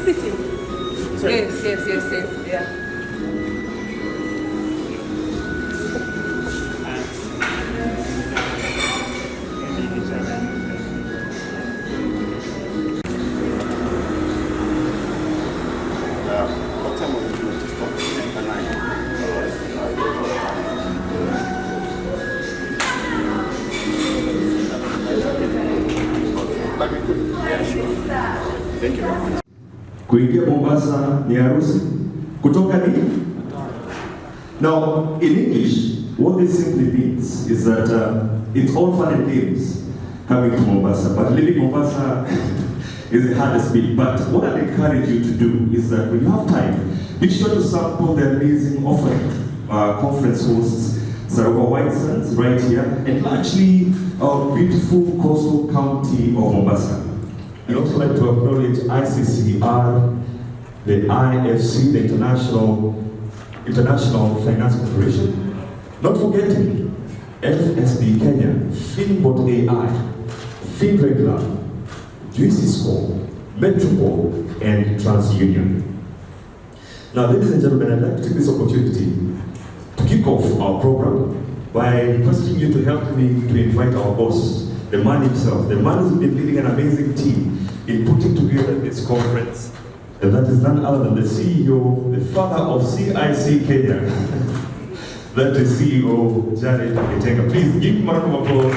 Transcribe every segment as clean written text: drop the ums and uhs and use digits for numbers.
sitting? Sorry. Yes, yeah. Thank you very much. Kuingia Mombasa ni harusi, kutoka ni? Now, in English, what this simply means is that it's all fun and games coming to Mombasa, but leaving Mombasa is the hardest bit. But what I encourage you to do is that when you have time, be sure to sample the amazing offering conference hosts Sarova White Sands right here, and largely our beautiful coastal county of Mombasa. I'd also like to acknowledge ICCR, the IFC, the International Finance Corporation, not forgetting FSD Kenya, Finbot AI, FinRegula, GCSCO, Metropole, and TransUnion. Now, ladies and gentlemen, I'd like to take this opportunity to kick off our program by requesting you to help me to invite our boss, the man himself, the man who's been leading an amazing team in putting together this conference, and that is none other than the CEO, the father of CIC Kenya, that is CEO Getenga. Please give him a round of applause.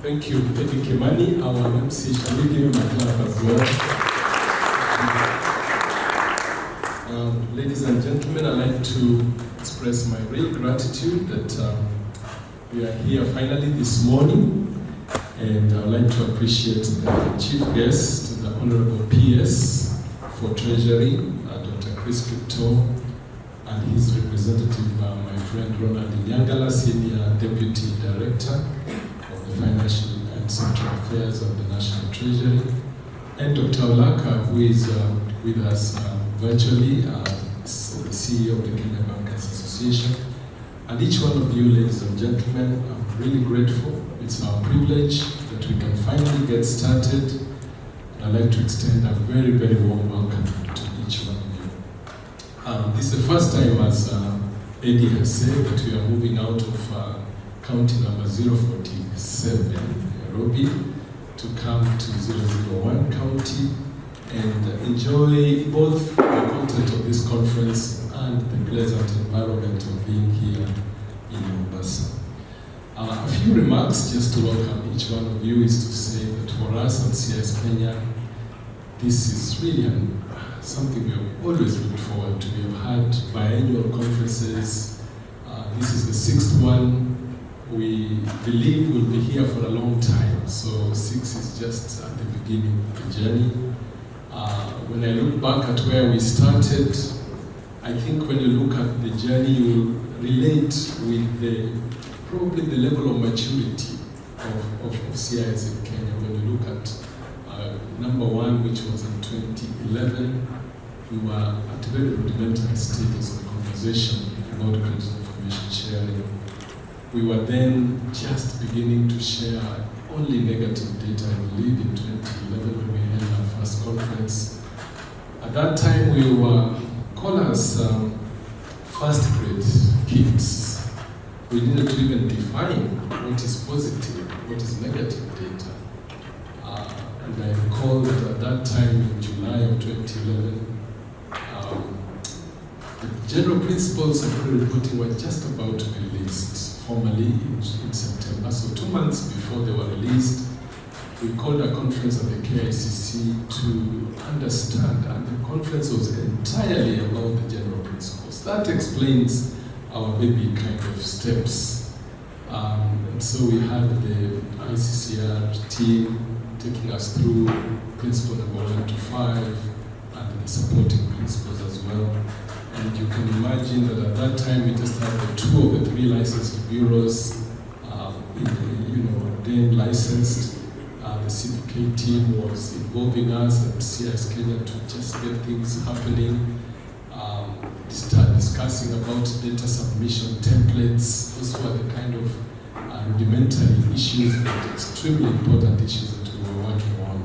Thank you, Eddie Kimani, our MC. Shall we give him a clap as well? Ladies and gentlemen, I'd like to express my real gratitude that we are here finally this morning, and I'd like to appreciate the chief guest, the Honorable PS for Treasury, Dr. Chris Crypto, and his representative, my friend Ronald Nyangala, Senior Deputy Director of the Financial and Central Affairs of the National Treasury, and Dr. Olaka, who is with us virtually, the CEO of the Kenya Bankers Association. And each one of you, ladies and gentlemen, I'm really grateful. It's our privilege that we can finally get started. And I'd like to extend a very, very warm welcome to each one of you. This is the first time, as Eddie has said, that we are moving out of county number 047, Nairobi, to come to 001 county and enjoy both the content of this conference and the pleasant environment of being here in Mombasa. A few remarks just to welcome each one of you is to say that for us at CIS Kenya, this is really something we have always looked forward to. We have had biannual conferences. This is the 6th one. We believe we'll be here for a long time, so 6 is just at the beginning of the journey. When I look back at where we started, I think when you look at the journey, you will relate with probably the level of maturity of CIS in Kenya. When you look at number 1, which was in 2011, we were at very rudimentary stages of conversation about credit information sharing. We were then just beginning to share only negative data, I believe, in 2011 when we held our first conference. At that time, we were called as first grade kids. We didn't even define what is positive, what is negative data. And I recall that at that time, in July of 2011, the general principles of credit reporting were just about to be released formally in September. So 2 months before they were released, we called a conference at the KICC to understand, and the conference was entirely about the general principles. That explains our baby kind of steps. And so we had the ICCR team taking us through principle number 1 to 5 and the supporting principles as well. And you can imagine that at that time we just had the 2 of the 3 licensed bureaus, then licensed. The CBK team was involving us at CIS Kenya to just get things happening, start discussing about data submission templates. Those were the kind of rudimentary issues, but extremely important issues that we were working on.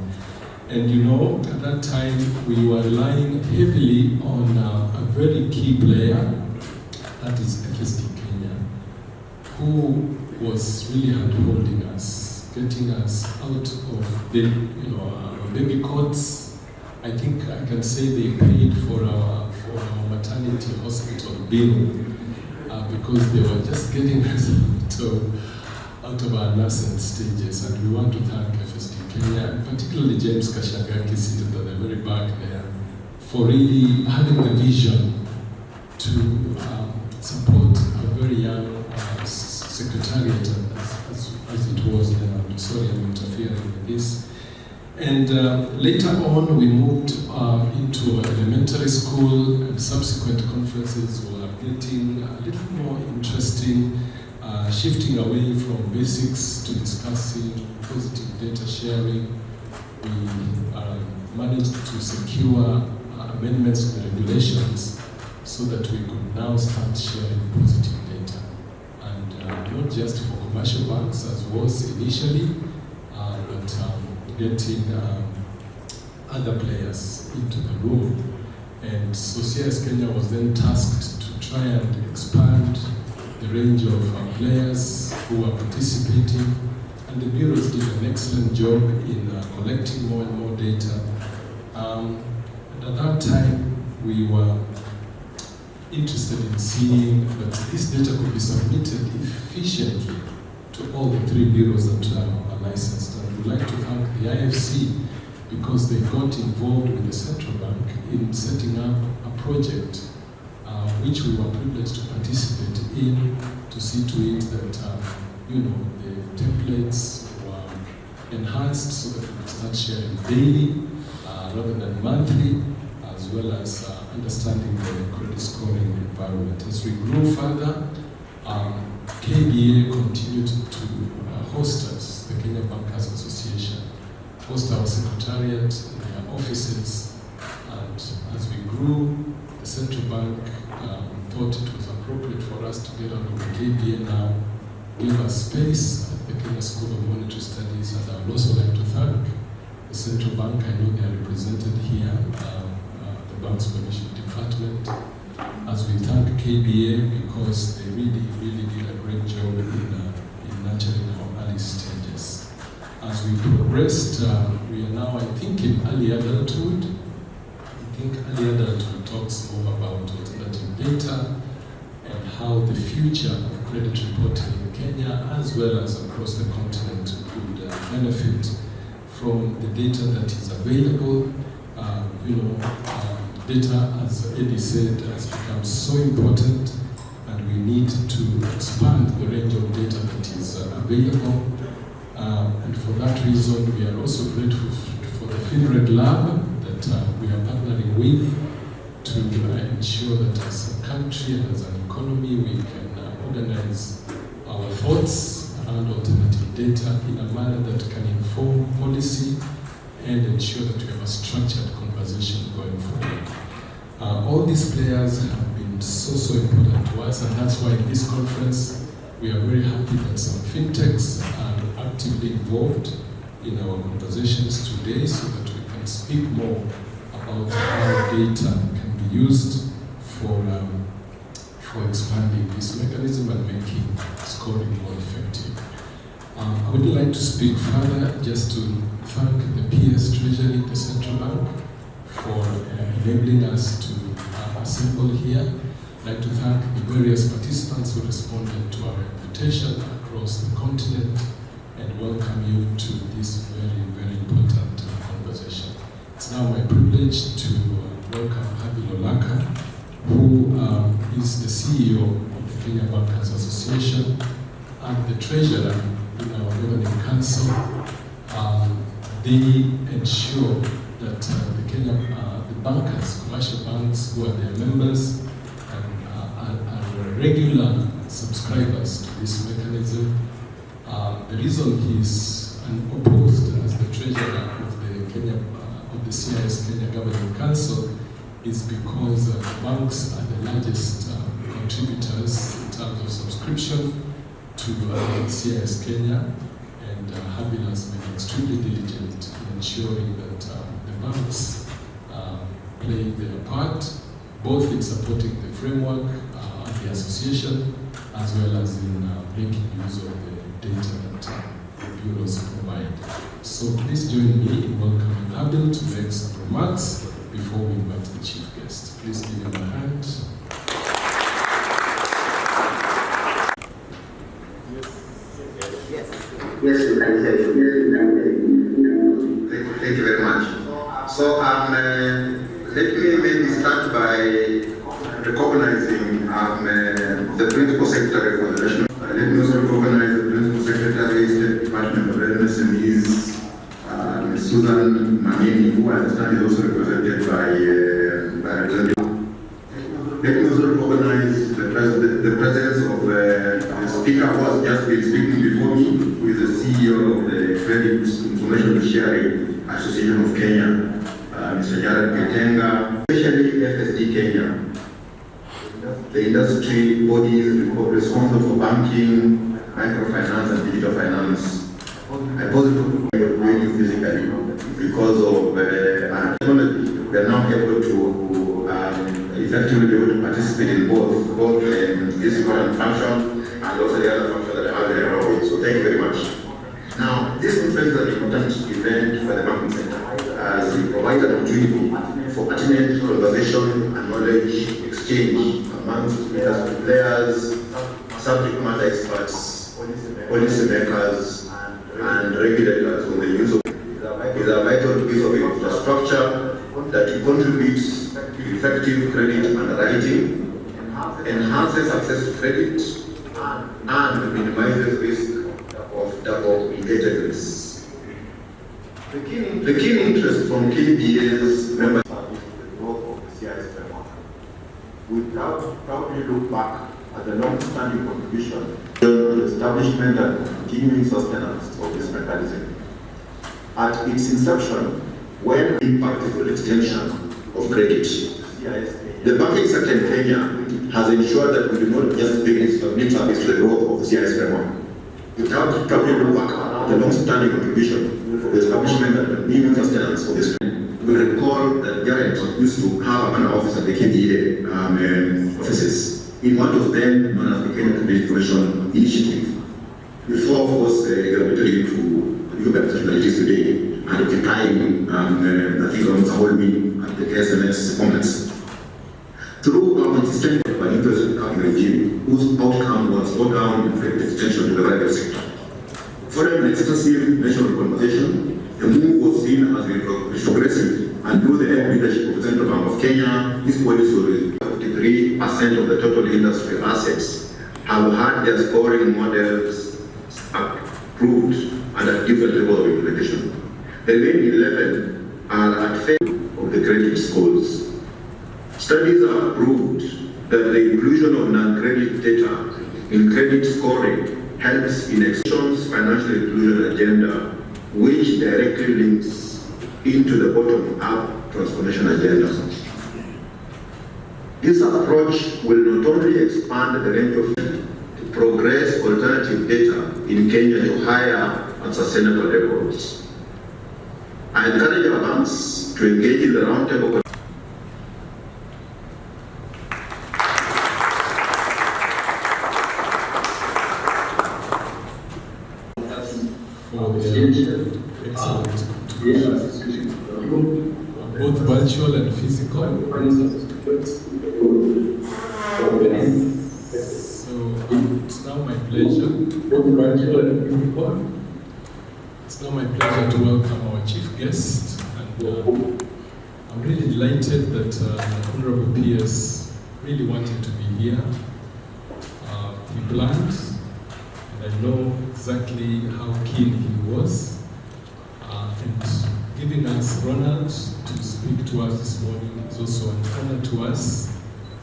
And you know, at that time, we were relying heavily on a very key player, that is FSD Kenya, who was really hand-holding us, getting us out of the, baby cots. I think I can say they paid for our maternity hospital bill because they were just getting us out of our nascent stages. And we want to thank FSD Kenya, and particularly James Kashagaki, seated at the very back there, for really having the vision to support a very young secretariat as it was then. I'm sorry I'm interfering with this. And later on we moved into elementary school, and subsequent conferences were getting a little more interesting, shifting away from basics to discussing positive data sharing. We managed to secure amendments to the regulations so that we could now start sharing positive data. And not just for commercial banks as was initially, but getting other players into the room. And so CIS Kenya was then tasked to try and expand the range of players who are participating. And the bureaus did an excellent job in collecting more and more data. And at that time, we were interested in seeing that this data could be submitted efficiently to all the 3 bureaus that are licensed. And we'd like to thank the IFC because they got involved with the central bank in setting up a project which we were privileged to participate in, to see to it that the templates were enhanced so that we could start sharing daily rather than monthly, as well as understanding the credit scoring environment. As we grew further, KBA continued to host us, the Kenya Bankers Association, host our secretariat in their offices, and as we grew, the central bank thought it was appropriate for us to get out of the KBA now, give us space at the Kenya School of Monetary Studies, and I would also like to thank the central bank. I know they are represented here, the bank's membership department, as we thank KBA because they really did a great job in nurturing our early stages. As we progressed, we are now, I think, in early adulthood. I think early adulthood talks more about alternative data and how the future of credit reporting in Kenya, as well as across the continent, could benefit from the data that is available. Data, as Eddie said, has become so important, and we need to expand the range of data that is available. And for that reason, we are also grateful for the FinReg Lab that we are partnering with to ensure that as a country and as an economy, we can organize our thoughts around alternative data in a manner that can inform policy and ensure that we have a structured conversation going forward. All these players have been so important to us, and that's why in this conference we are very happy that some fintechs are actively involved in our conversations today so that we can speak more about how data can be used for expanding this mechanism and making scoring more effective. I would like to speak further just to thank the PS Treasury, the Central Bank, for enabling us to assemble here. I'd like to thank the various participants who responded to our invitation across the continent and welcome you to this very important conversation. It's now my privilege to welcome Habil Olaka, who is the CEO of the Kenya Bankers Association and the treasurer in our governing council. They ensure that the bankers, commercial banks who are their members, are regular subscribers to this mechanism. The reason he's unopposed as the treasurer of the CIS Kenya Governing Council is because banks are the largest contributors in terms of subscription to CIS Kenya, and Habil has been extremely diligent in ensuring that banks play their part, both in supporting the framework of the association, as well as in making use of the data that the bureaus provide. So please join me in welcoming Abel to make some remarks before we invite the chief guest. Please give him a hand. Yes, you can hear you. Thank you very much. So, let me maybe start by recognizing the Principal Secretary for the National. Let me also recognize the Principal Secretary, State Department of MSMEs, Susan Manini, who I understand is also represented by Representative. Let me also recognize the presence of the speaker who has just been speaking before me, who is the CEO of the Credit Information Sharing Association of Kenya, Mr. Getenga, especially FSD Kenya, the industry bodies responsible for banking, microfinance, and digital finance. I positively really physically because of technology. We are now able to effectively be able to participate in both this important function and also the other function that I have in the role. So thank you very much. Now, this conference is an important event for the banking sector as it provides an opportunity for pertinent conversation and knowledge exchange amongst industry players, subject matter experts, policy makers, and regulators on the use of is a vital piece of infrastructure that contributes to effective credit underwriting, enhances access to credit, and minimizes risk of double indebtedness. The key interest from KBA's members is the growth of the CIS framework. We proudly look back at the long-standing contribution to the establishment and continuing sustenance of this mechanism. At its inception, when impactful extension of credit, the banking sector in Kenya has ensured that we do not just pay submit service to the growth of the CIS framework. We have probably look back at the long-standing contribution for the establishment and continuing sustenance of this. We recall that Garrett used to have an office at the KBA offices in what was then known as the Kenya Credit Information Initiative. Before, of course, graduated to the organization that it is today, and at the time, I think almost a whole meeting at the SMS comments. Through our consistent but interest capping regime, whose outcome was slow down and effective extension to the private sector. Following an extensive national conversation, the move was seen as progressive, and through the leadership of the Central Bank of Kenya, this policy will 53% of the total industry assets have had their scoring models approved and at different levels of implementation. The remaining 11 are at fail of the credit scores. Studies have proved that the inclusion of non-credit data in credit scoring helps in Extension's financial inclusion agenda, which directly links into the bottom-up transformation agenda. This approach will not only expand the range of to progress alternative data in Kenya to higher and sustainable records. I encourage our banks to engage in the roundtable. For the excellent contributions, both virtual and physical. So it's now my pleasure. It's now my pleasure to welcome our chief guest, and I'm really delighted that the Honorable PS really wanted to be here. He planned, and I know exactly how keen he was, and giving us Ronald to speak to us this morning is also an honor to us,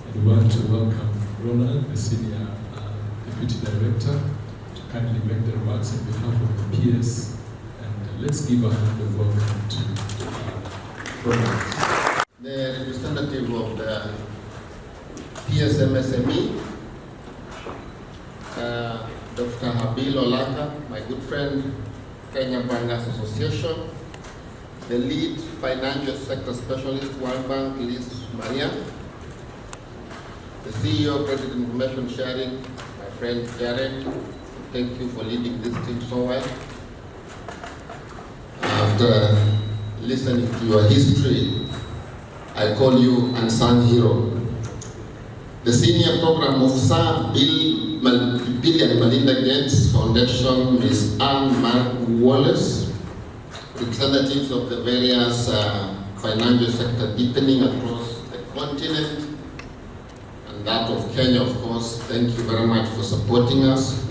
and we want to welcome Ronald, the Senior Deputy Director, to kindly make the remarks on behalf of the PS. Let's give a hand of welcome to Ronald. The representative of the PSMSME, Dr. Habil Olaka, my good friend, Kenya Bankers Association, the lead financial sector specialist, World Bank, Liz Maria, the CEO of Credit Information Sharing, my friend Jared. Thank you for leading this team so well. After listening to your history, I call you unsung hero. The senior program officer, Bill and Melinda Gates Foundation, Ms. Anne Mark Wallace, representatives of the various financial sector deepening across the continent, and that of Kenya, of course. Thank you very much for supporting us.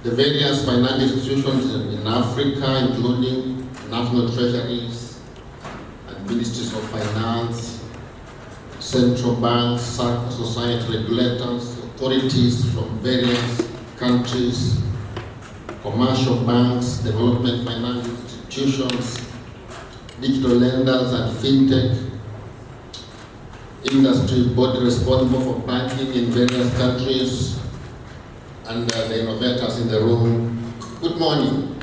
The various financial institutions in Africa, including national treasuries and ministries of finance, central banks, society regulators, authorities from various countries, commercial banks, development finance institutions, digital lenders and fintech, industry body responsible for banking in various countries, and the innovators in the room. Good morning.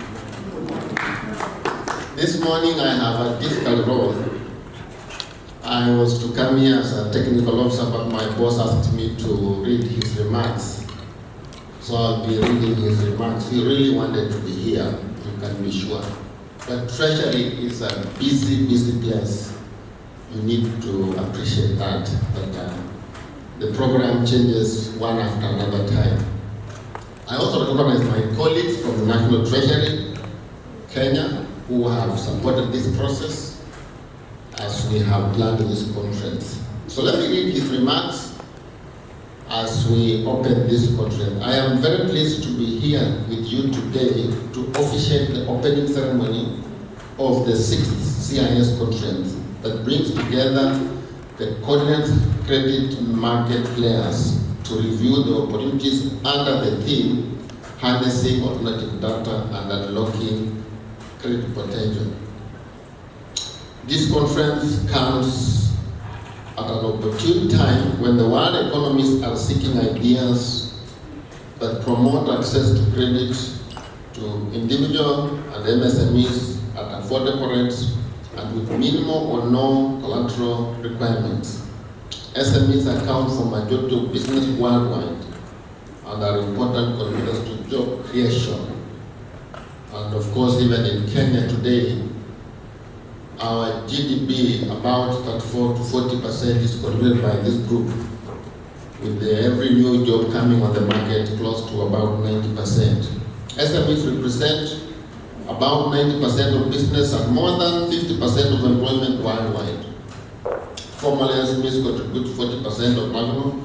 This morning I have a difficult role. I was to come here as a technical officer, but my boss asked me to read his remarks. So I'll be reading his remarks. He really wanted to be here, you can be sure. But Treasury is a busy place. You need to appreciate that the program changes one after another time. I also recognize my colleagues from the National Treasury, Kenya, who have supported this process as we have planned this conference. So let me read his remarks as we open this conference. I am very pleased to be here with you today to officiate the opening ceremony of the 6th CIS conference that brings together the continent's credit market players to review the opportunities under the theme harnessing alternative data and unlocking credit potential. This conference comes at an opportune time when the world economies are seeking ideas that promote access to credit to individual and MSMEs at affordable rates and with minimal or no collateral requirements. SMEs account for majority of business worldwide and are important contributors to job creation. And of course, even in Kenya today, our GDP, about 34 to 40% is contributed by this group, with every new job coming on the market close to about 90%. SMEs represent about 90% of business and more than 50% of employment worldwide. Formal SMEs contribute 40% of national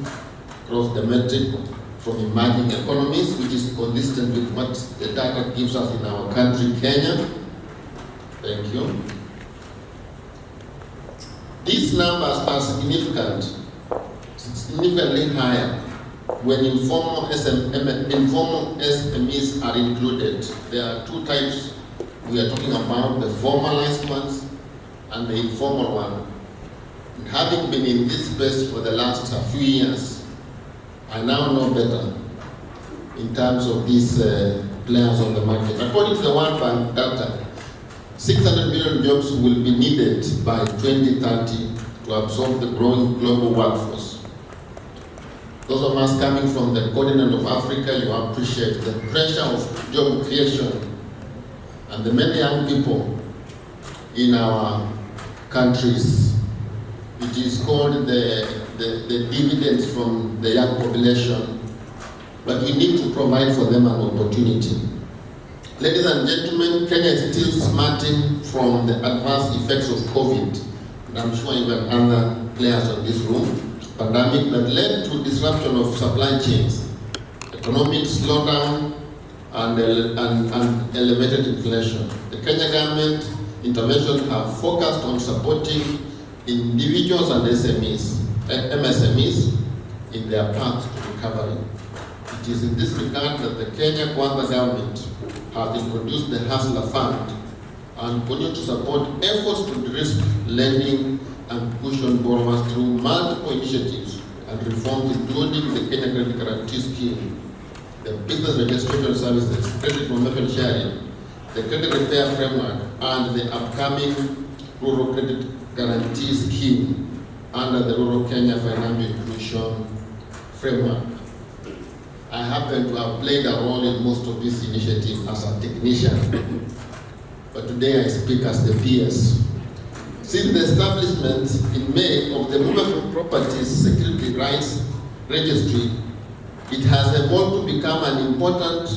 gross domestic from emerging economies, which is consistent with what the data gives us in our country, Kenya. Thank you. These numbers are significantly higher when informal SMEs are included. There are two types we are talking about, the formalized ones and the informal one. And having been in this space for the last few years, I now know better in terms of these players on the market. According to the World Bank data, 600 million jobs will be needed by 2030 to absorb the growing global workforce. Those of us coming from the continent of Africa, you appreciate the pressure of job creation and the many young people in our countries. It is called the dividends from the young population, but we need to provide for them an opportunity. Ladies and gentlemen, Kenya is still smarting from the adverse effects of COVID, and I'm sure even other players in this room, pandemic that led to disruption of supply chains, economic slowdown, and elevated inflation. The Kenya government interventions have focused on supporting individuals and MSMEs in their path to recovery. It is in this regard that the Kenya Kwanza government has introduced the Hustler Fund and continue to support efforts to de-risk lending and cushion borrowers through multiple initiatives and reforms, including the Kenya Credit Guarantee Scheme, the Business Registration Services, Credit Information Sharing, the Credit Repair Framework, and the upcoming Rural Credit Guarantee Scheme under the Rural Kenya Financial Inclusion Framework. I happen to have played a role in most of this initiative as a technician, but today I speak as the PS. Since the establishment in May of the Movable Properties Security Rights Registry, it has evolved to become an important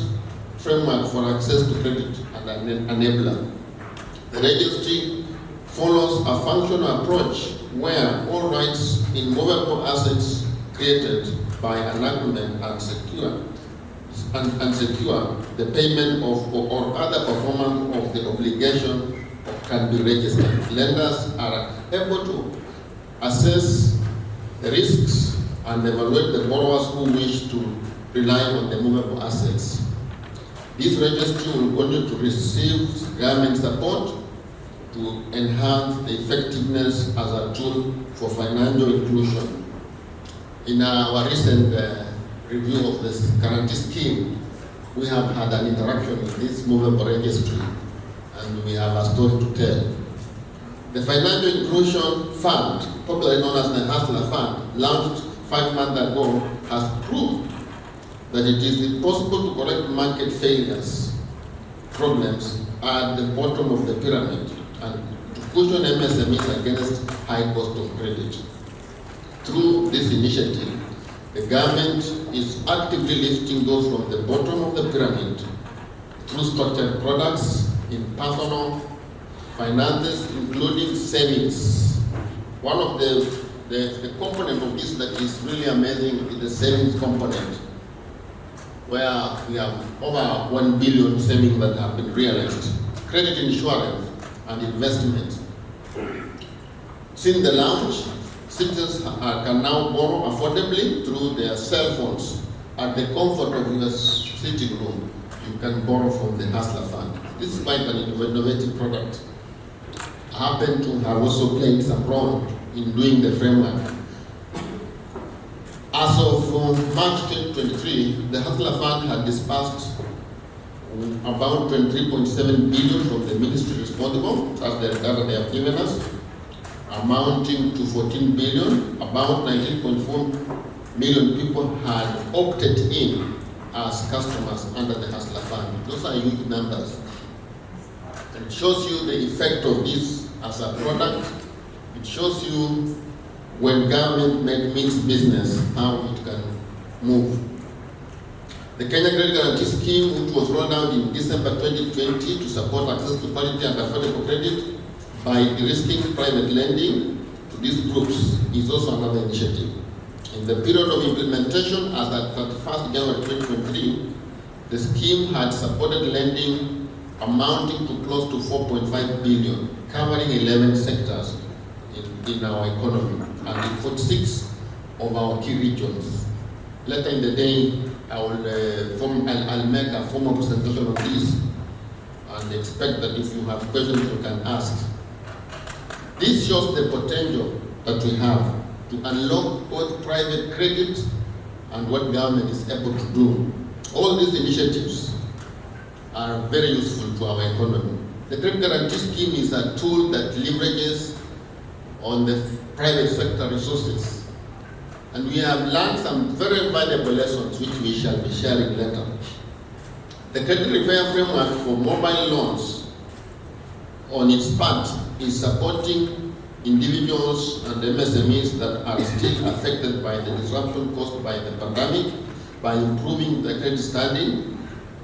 framework for access to credit and an enabler. The registry follows a functional approach where all rights in movable assets created by an agreement and secure the payment of or other performance of the obligation can be registered. Lenders are able to assess the risks and evaluate the borrowers who wish to rely on the movable assets. This registry will continue to receive government support to enhance the effectiveness as a tool for financial inclusion. In our recent review of this guarantee scheme, we have had an interaction with this movable registry, and we have a story to tell. The Financial Inclusion Fund, popularly known as the Hustler Fund, launched 5 months ago, has proved that it is possible to correct market failures, problems at the bottom of the pyramid, and to cushion MSMEs against high cost of credit. Through this initiative, the government is actively lifting those from the bottom of the pyramid through structured products in personal finances, including savings. One of the component of this that is really amazing is the savings component, where we have over 1 billion savings that have been realized. Credit insurance and investment. Since the launch, citizens can now borrow affordably through their cell phones at the comfort of your sitting room. You can borrow from the Hustler Fund. This is quite an innovative product. I happen to have also played some role in doing the framework. As of March 2023, the Hustler Fund had disbursed about 23.7 billion from the ministry responsible, as the data they have given us, amounting to 14 billion. About 19.4 million people had opted in as customers under the Hustler Fund. Those are huge numbers. And it shows you the effect of this as a product. It shows you when government makes business, how it can move. The Kenya Credit Guarantee Scheme, which was rolled out in December 2020 to support access to quality and affordable credit by de-risking private lending to these groups, is also another initiative. In the period of implementation, as at 31st January 2023, the scheme had supported lending amounting to close to 4.5 billion, covering 11 sectors in our economy and in 46 of our key regions. Later in the day, I'll make a formal presentation on this and expect that if you have questions you can ask. This shows the potential that we have to unlock both private credit and what government is able to do. All these initiatives are very useful to our economy. The Credit Guarantee Scheme is a tool that leverages on the private sector resources. And we have learned some very valuable lessons which we shall be sharing later. The Credit Repair Framework for mobile loans on its part is supporting individuals and MSMEs that are still affected by the disruption caused by the pandemic by improving the credit standing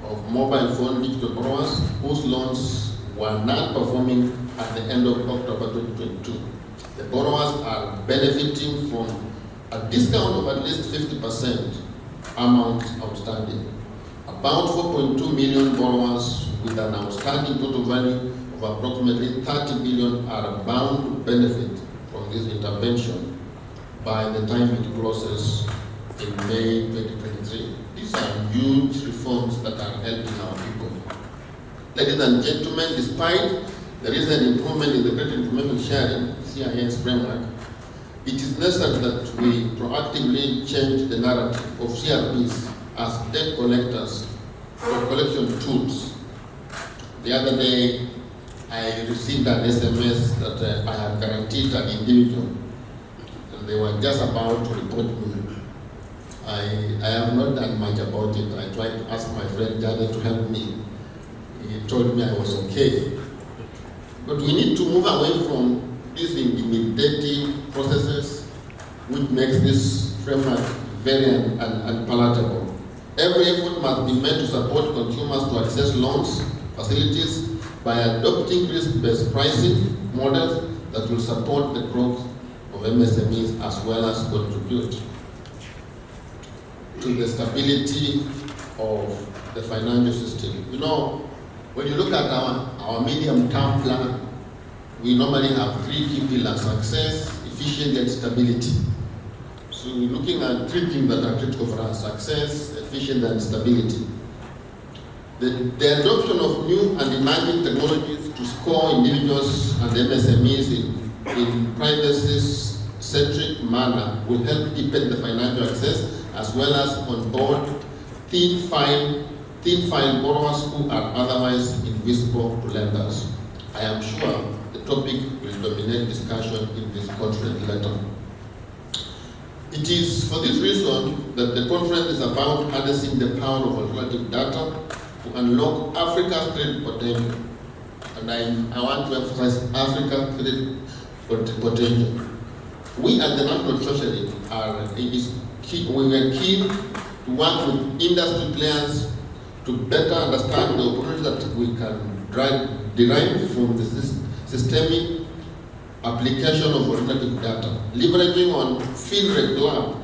of mobile phone digital borrowers whose loans were not performing at the end of October 2022. The borrowers are benefiting from a discount of at least 50% amount outstanding. About 4.2 million borrowers with an outstanding total value of approximately 30 billion are bound to benefit from this intervention by the time it closes in May 2023. These are huge reforms that are helping our people. Ladies and gentlemen, despite the recent improvement in the credit information sharing (CIS) framework, it is necessary that we proactively change the narrative of CRPs as debt collectors or collection tools. The other day, I received an SMS that I had guaranteed an individual, and they were just about to report me. I have not done much about it. I tried to ask my friend Janet to help me. He told me I was okay. But we need to move away from these intimidating processes which makes this framework very unpalatable. Every effort must be made to support consumers to access loans, facilities by adopting risk-based pricing models that will support the growth of MSMEs as well as contribute to the stability of the financial system. You know, when you look at our medium-term plan, we normally have three key pillars: success, efficiency, and stability. So we're looking at three things that are critical for us: success, efficiency, and stability. The adoption of new and emerging technologies to score individuals and MSMEs in privacy-centric manner will help deepen the financial access as well as onboard thin file borrowers who are otherwise invisible to lenders. I am sure the topic will dominate discussion in this conference later. It is for this reason that the conference is about harnessing the power of alternative data to unlock Africa's trade potential. And I want to emphasize Africa's trade potential. We at the National Treasury we were keen to work with industry players to better understand the opportunities that we can derive from the systemic application of alternative data. Leveraging on Field Lab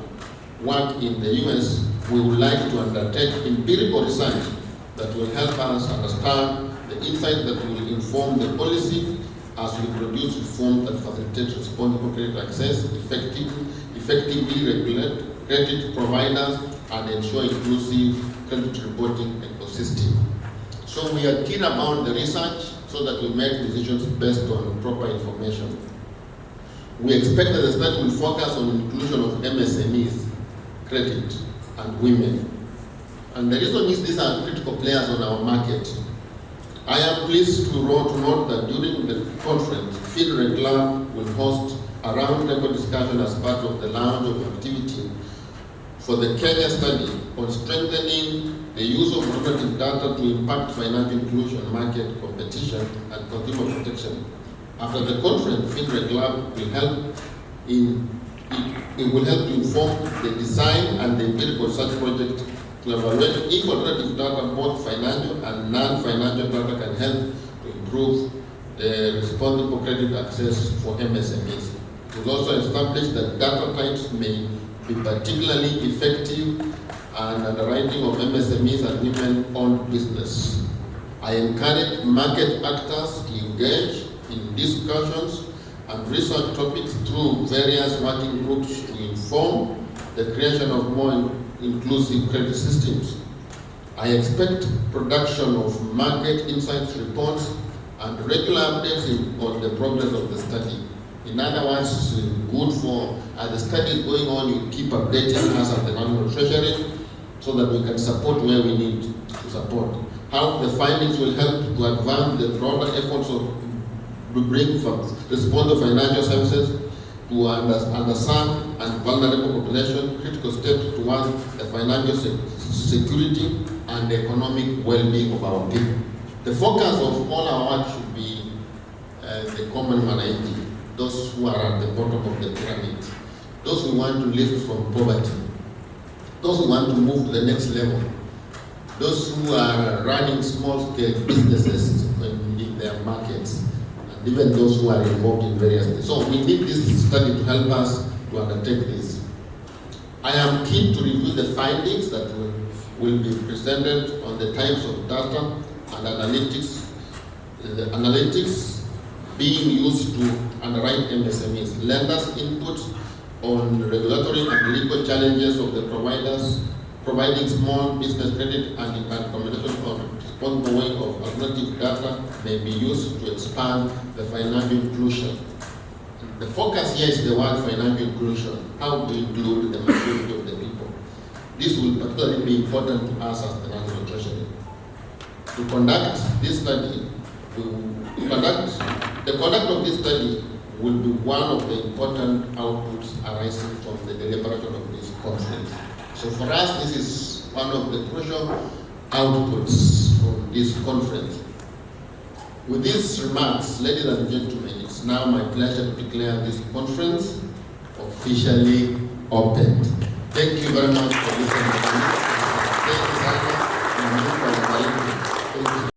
work in the US, we would like to undertake empirical research that will help us understand the insight that will inform the policy as we produce reforms that facilitate responsible credit access, effectively regulate credit providers, and ensure inclusive credit reporting ecosystem. So we are keen about the research so that we make decisions based on proper information. We expect that the study will focus on inclusion of MSMEs, credit, and women. And the reason is these are critical players on our market. I am pleased to note that during the conference, Field Lab will host a roundtable discussion as part of the launch of activity for the Kenya study on strengthening the use of alternative data to impact financial inclusion, market competition, and consumer protection. After the conference, Field Lab will help to inform the design and the empirical research project to evaluate if alternative data, both financial and non-financial data, can help to improve the responsible credit access for MSMEs. It will also establish that data types may be particularly effective and underwriting of MSMEs and women-owned business. I encourage market actors to engage in discussions and research topics through various working groups to inform the creation of more inclusive credit systems. I expect production of market insights reports and regular updates on the progress of the study. In other words, it's good for, as the study is going on, you keep updating us at the National Treasury so that we can support where we need to support. How the findings will help to advance the broader efforts to bring responsible financial services to underserved and vulnerable population, critical steps towards the financial security and the economic well-being of our people. The focus of all our work should be the common humanity, those who are at the bottom of the pyramid, those who want to lift from poverty, those who want to move to the next level, those who are running small-scale businesses in their markets, and even those who are involved in various things. So we need this study to help us to undertake this. I am keen to review the findings that will be presented on the types of data and analytics, the analytics being used to underwrite MSMEs, lenders' input on regulatory and legal challenges of the providers, providing small business credit and combination of responsible way of alternative data may be used to expand the financial inclusion. The focus here is the word financial inclusion, how to include the majority of the people. This will particularly be important to us as the National Treasury. To conduct this study, The conduct of this study will be one of the important outputs arising from the deliberation of this conference. So for us, this is one of the crucial outputs from this conference. With these remarks, ladies and gentlemen, it's now my pleasure to declare this conference officially opened. Thank you very much for listening to me.